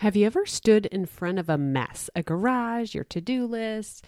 Have you ever stood in front of a mess, a garage, your to-do list,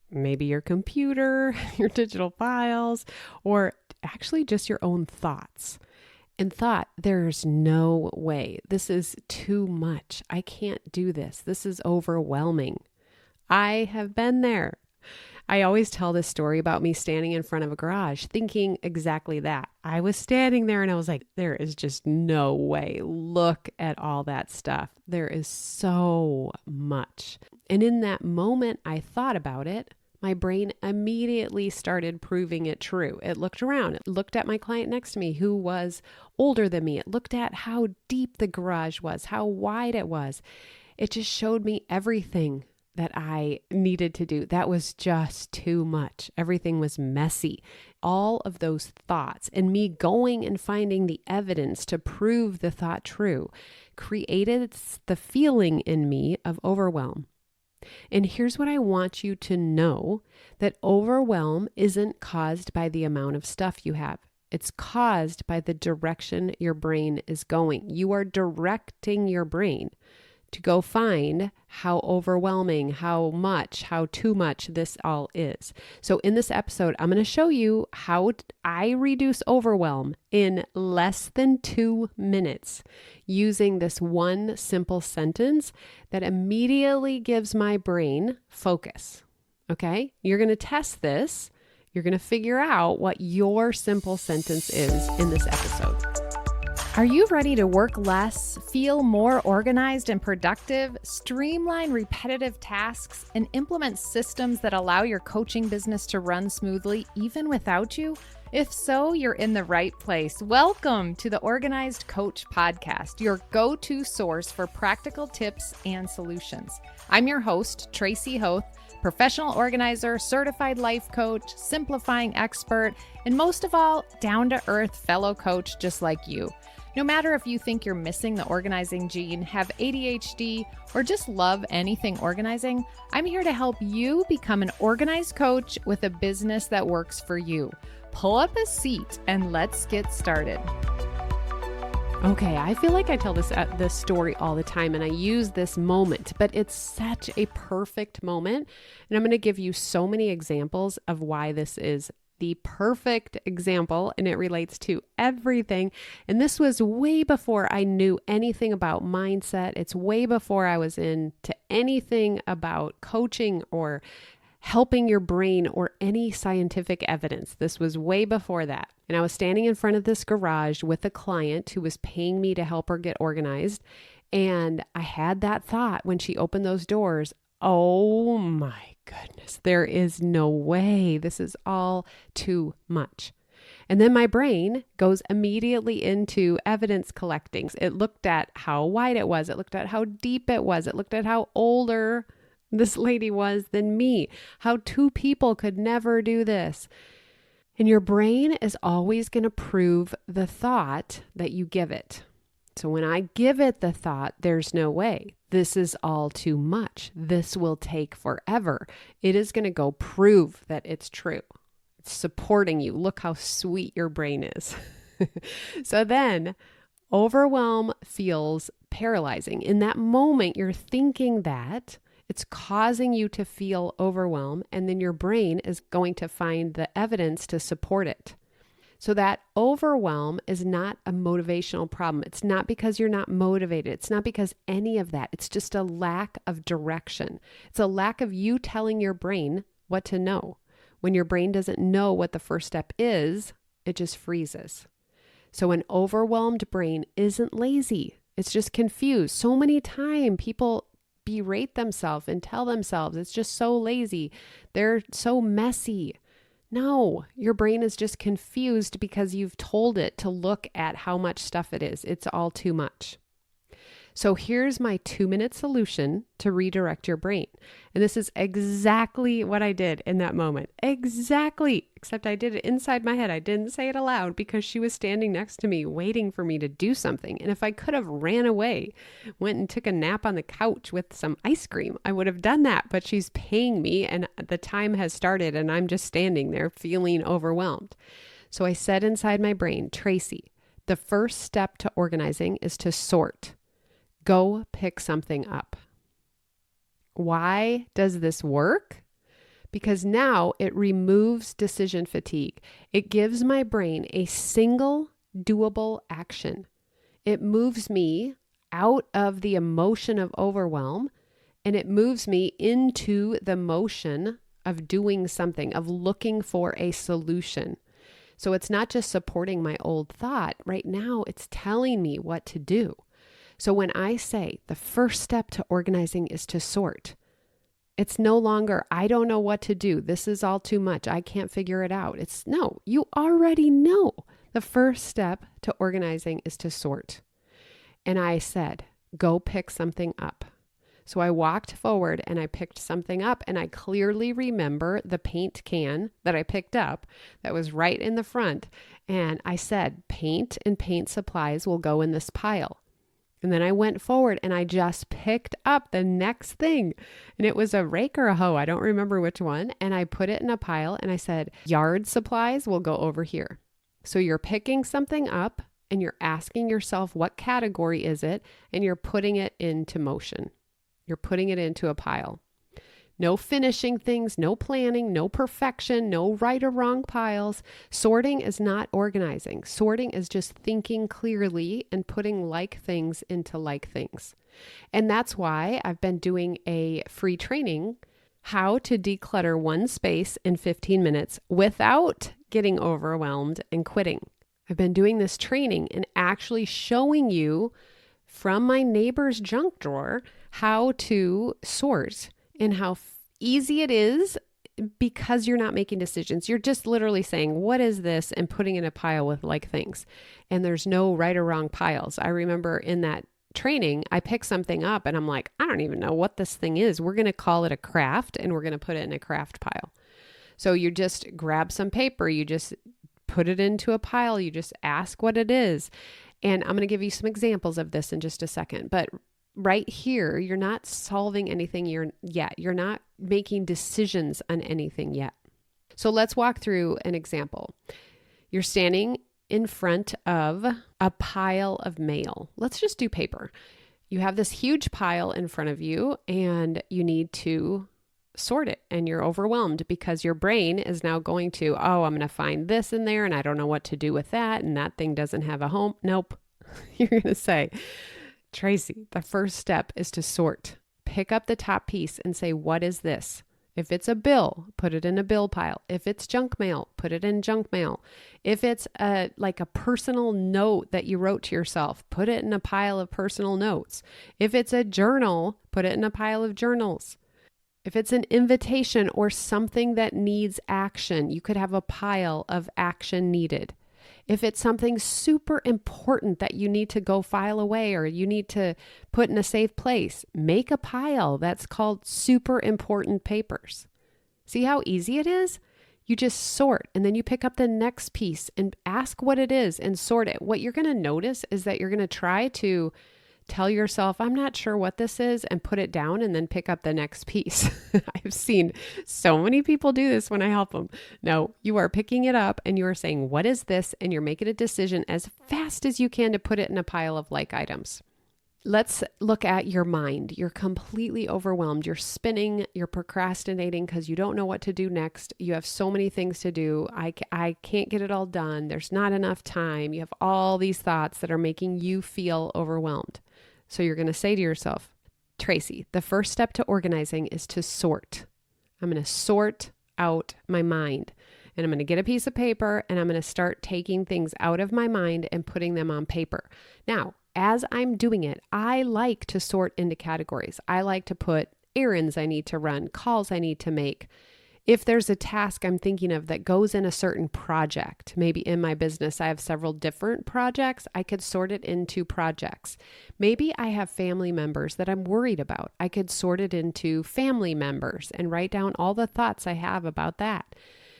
maybe your computer, your digital files, or actually just your own thoughts, and thought, there's no way, this is too much. I can't do this. This is overwhelming. I have been there. I always tell this story about me standing in front of a garage thinking exactly that. I was standing there and I was like, there is just no way. Look at all that stuff. There is so much. And in that moment, I thought about it. My brain immediately started proving it true. It looked around. It looked at my client next to me who was older than me. It looked at how deep the garage was, how wide it was. It just showed me everything that I needed to do. That was just too much. Everything was messy. All of those thoughts and me going and finding the evidence to prove the thought true created the feeling in me of overwhelm. And here's what I want you to know, that overwhelm isn't caused by the amount of stuff you have. It's caused by the direction your brain is going. You are directing your brain to go find how overwhelming, how much, how too much this all is. So in this episode, I'm going to show you how I reduce overwhelm in less than 2 minutes using this one simple sentence that immediately gives my brain focus. Okay? You're going to test this. You're going to figure out what your simple sentence is in this episode. Are you ready to work less, feel more organized and productive, streamline repetitive tasks, and implement systems that allow your coaching business to run smoothly even without you? If so, you're in the right place. Welcome to the Organized Coach Podcast, your go-to source for practical tips and solutions. I'm your host, Tracy Hoth, professional organizer, certified life coach, simplifying expert, and most of all, down-to-earth fellow coach just like you. No matter if you think you're missing the organizing gene, have ADHD, or just love anything organizing, I'm here to help you become an organized coach with a business that works for you. Pull up a seat and let's get started. Okay, I feel like I tell this story all the time and I use this moment, but it's such a perfect moment. And I'm going to give you so many examples of why this is the perfect example, and it relates to everything. And this was way before I knew anything about mindset. It's way before I was into anything about coaching or helping your brain or any scientific evidence. This was way before that. And I was standing in front of this garage with a client who was paying me to help her get organized. And I had that thought when she opened those doors, oh my goodness, there is no way. This is all too much. And then my brain goes immediately into evidence collecting. It looked at how wide it was. It looked at how deep it was. It looked at how older this lady was than me, how two people could never do this. And your brain is always going to prove the thought that you give it. So when I give it the thought, there's no way. This is all too much. This will take forever. It is going to go prove that it's true. It's supporting you. Look how sweet your brain is. So then overwhelm feels paralyzing. In that moment, you're thinking that it's causing you to feel overwhelmed, and then your brain is going to find the evidence to support it. So that overwhelm is not a motivational problem. It's not because you're not motivated. It's not because any of that. It's just a lack of direction. It's a lack of you telling your brain what to know. When your brain doesn't know what the first step is, it just freezes. So an overwhelmed brain isn't lazy. It's just confused. So many times people berate themselves and tell themselves it's just so lazy. They're so messy. No, your brain is just confused because you've told it to look at how much stuff it is. It's all too much. So here's my 2-minute solution to redirect your brain. And this is exactly what I did in that moment. Exactly. Except I did it inside my head. I didn't say it aloud because she was standing next to me waiting for me to do something. And if I could have ran away, went and took a nap on the couch with some ice cream, I would have done that. But she's paying me and the time has started and I'm just standing there feeling overwhelmed. So I said inside my brain, Tracy, the first step to organizing is to sort. Go pick something up. Why does this work? Because now it removes decision fatigue. It gives my brain a single doable action. It moves me out of the emotion of overwhelm, and it moves me into the motion of doing something, of looking for a solution. So it's not just supporting my old thought. Right now, it's telling me what to do. So when I say the first step to organizing is to sort, it's no longer, I don't know what to do. This is all too much. I can't figure it out. It's no, you already know. The first step to organizing is to sort. And I said, go pick something up. So I walked forward and I picked something up, and I clearly remember the paint can that I picked up that was right in the front. And I said, paint and paint supplies will go in this pile. And then I went forward and I just picked up the next thing. And it was a rake or a hoe. I don't remember which one. And I put it in a pile and I said, yard supplies will go over here. So you're picking something up and you're asking yourself, what category is it? And you're putting it into motion. You're putting it into a pile. No finishing things, no planning, no perfection, no right or wrong piles. Sorting is not organizing. Sorting is just thinking clearly and putting like things into like things. And that's why I've been doing a free training, how to declutter one space in 15 minutes without getting overwhelmed and quitting. I've been doing this training and actually showing you from my neighbor's junk drawer how to sort and how easy it is because you're not making decisions. You're just literally saying, what is this? And putting in a pile with like things. And there's no right or wrong piles. I remember in that training, I picked something up and I'm like, I don't even know what this thing is. We're going to call it a craft and we're going to put it in a craft pile. So you just grab some paper, you just put it into a pile, you just ask what it is. And I'm going to give you some examples of this in just a second. But right here, you're not solving anything yet. You're not making decisions on anything yet. So let's walk through an example. You're standing in front of a pile of mail. Let's just do paper. You have this huge pile in front of you and you need to sort it, and you're overwhelmed because your brain is now going to, oh, I'm going to find this in there and I don't know what to do with that. And that thing doesn't have a home. Nope. You're going to say, Tracy, the first step is to sort. Pick up the top piece and say, what is this? If it's a bill, put it in a bill pile. If it's junk mail, put it in junk mail. If it's like a personal note that you wrote to yourself, put it in a pile of personal notes. If it's a journal, put it in a pile of journals. If it's an invitation or something that needs action, you could have a pile of action needed. If it's something super important that you need to go file away or you need to put in a safe place, make a pile that's called super important papers. See how easy it is? You just sort and then you pick up the next piece and ask what it is and sort it. What you're going to notice is that you're going to try to tell yourself, I'm not sure what this is, and put it down and then pick up the next piece. I've seen so many people do this when I help them. No, you are picking it up and you are saying, what is this? And you're making a decision as fast as you can to put it in a pile of like items. Let's look at your mind. You're completely overwhelmed. You're spinning, you're procrastinating because you don't know what to do next. You have so many things to do. I can't get it all done. There's not enough time. You have all these thoughts that are making you feel overwhelmed. So you're going to say to yourself, Tracy, the first step to organizing is to sort. I'm going to sort out my mind. And I'm going to get a piece of paper and I'm going to start taking things out of my mind and putting them on paper. Now, as I'm doing it, I like to sort into categories. I like to put errands I need to run, calls I need to make. If there's a task I'm thinking of that goes in a certain project, maybe in my business, I have several different projects, I could sort it into projects. Maybe I have family members that I'm worried about. I could sort it into family members and write down all the thoughts I have about that.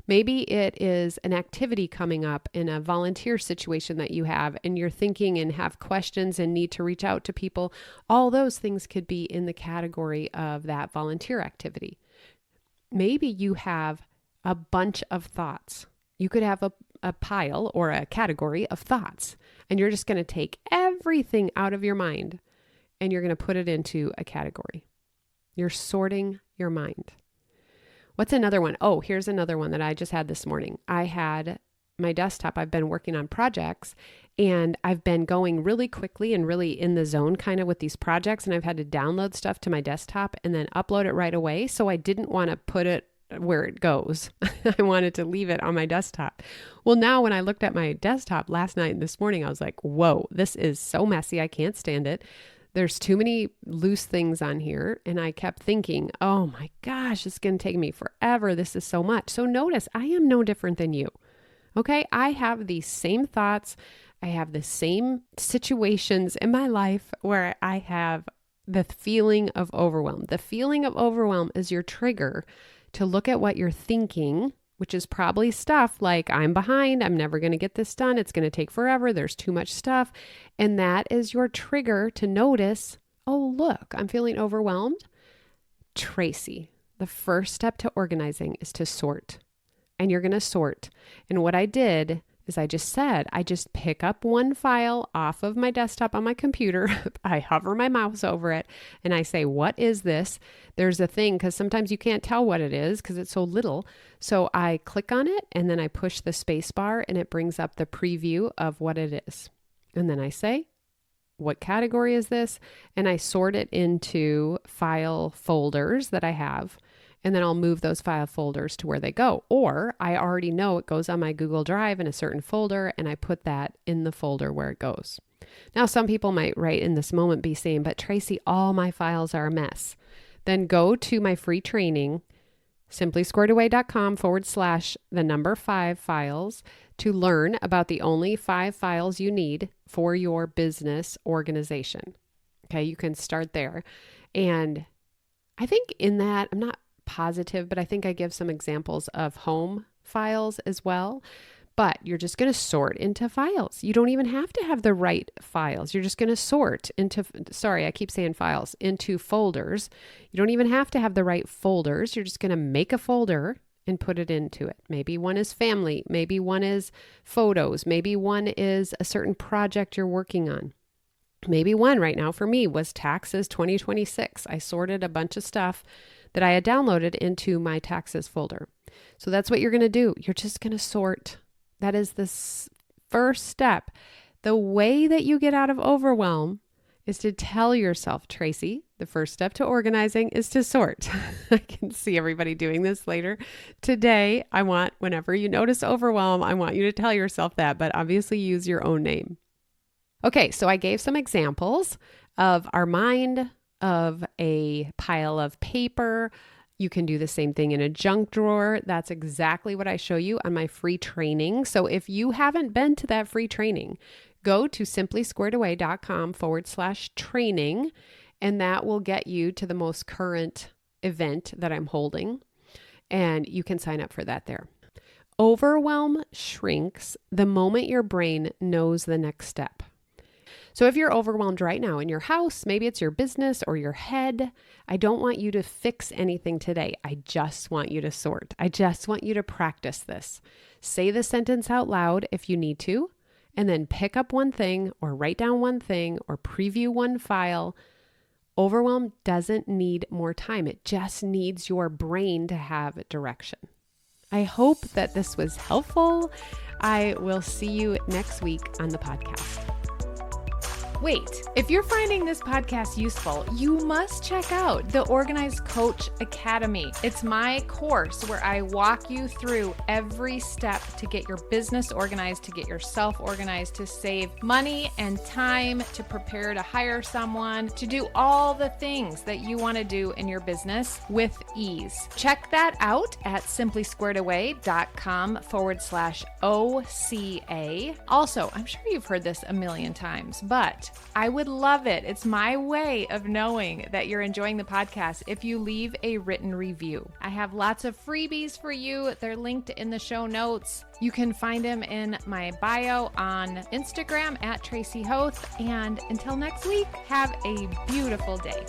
Maybe it is an activity coming up in a volunteer situation that you have and you're thinking and have questions and need to reach out to people. All those things could be in the category of that volunteer activity. Maybe you have a bunch of thoughts. You could have a pile or a category of thoughts, and you're just going to take everything out of your mind and you're going to put it into a category. You're sorting your mind. What's another one? Oh, here's another one that I just had this morning. I had my desktop. I've been working on projects and I've been going really quickly and really in the zone kind of with these projects. And I've had to download stuff to my desktop and then upload it right away. So I didn't want to put it where it goes. I wanted to leave it on my desktop. Well, now when I looked at my desktop last night and this morning, I was like, whoa, this is so messy. I can't stand it. There's too many loose things on here. And I kept thinking, oh my gosh, it's going to take me forever. This is so much. So notice I am no different than you. Okay. I have these same thoughts. I have the same situations in my life where I have the feeling of overwhelm. The feeling of overwhelm is your trigger to look at what you're thinking, which is probably stuff like I'm behind, I'm never going to get this done, it's going to take forever, there's too much stuff. And that is your trigger to notice, oh, look, I'm feeling overwhelmed. Tracy, the first step to organizing is to sort. And you're going to sort. And what I did is I just pick up one file off of my desktop on my computer. I hover my mouse over it and I say, what is this? There's a thing because sometimes you can't tell what it is because it's so little. So I click on it and then I push the space bar and it brings up the preview of what it is. And then I say, what category is this? And I sort it into file folders that I have. And then I'll move those file folders to where they go. Or I already know it goes on my Google Drive in a certain folder and I put that in the folder where it goes. Now, some people might right in this moment be saying, but Tracy, all my files are a mess. Then go to my free training, simplysquaredaway.com/5 files to learn about the only 5 files you need for your business organization. Okay, you can start there. And I think in that, I'm not positive, but I think I give some examples of home files as well. But you're just going to sort into files. You don't even have to have the right files. You're just going to sort into, I keep saying files, into folders. You don't even have to have the right folders. You're just going to make a folder and put it into it. Maybe one is family. Maybe one is photos. Maybe one is a certain project you're working on. Maybe one right now for me was taxes 2026. I sorted a bunch of stuff that I had downloaded into my taxes folder. So that's what you're going to do. You're just going to sort. That is the first step. The way that you get out of overwhelm is to tell yourself, Tracy, the first step to organizing is to sort. I can see everybody doing this later. Today, whenever you notice overwhelm, I want you to tell yourself that, but obviously use your own name. Okay, so I gave some examples of our mind, of a pile of paper. You can do the same thing in a junk drawer. That's exactly what I show you on my free training. So if you haven't been to that free training, go to simplysquaredaway.com/training, and that will get you to the most current event that I'm holding. And you can sign up for that there. Overwhelm shrinks the moment your brain knows the next step. So if you're overwhelmed right now in your house, maybe it's your business or your head, I don't want you to fix anything today. I just want you to sort. I just want you to practice this. Say the sentence out loud if you need to, and then pick up one thing or write down one thing or preview one file. Overwhelm doesn't need more time. It just needs your brain to have direction. I hope that this was helpful. I will see you next week on the podcast. Wait, if you're finding this podcast useful, you must check out the Organized Coach Academy. It's my course where I walk you through every step to get your business organized, to get yourself organized, to save money and time, to prepare to hire someone, to do all the things that you want to do in your business with ease. Check that out at simplysquaredaway.com/OCA. Also, I'm sure you've heard this a million times, but I would love it. It's my way of knowing that you're enjoying the podcast if you leave a written review. I have lots of freebies for you. They're linked in the show notes. You can find them in my bio on Instagram at Tracy Hoth. And until next week, have a beautiful day.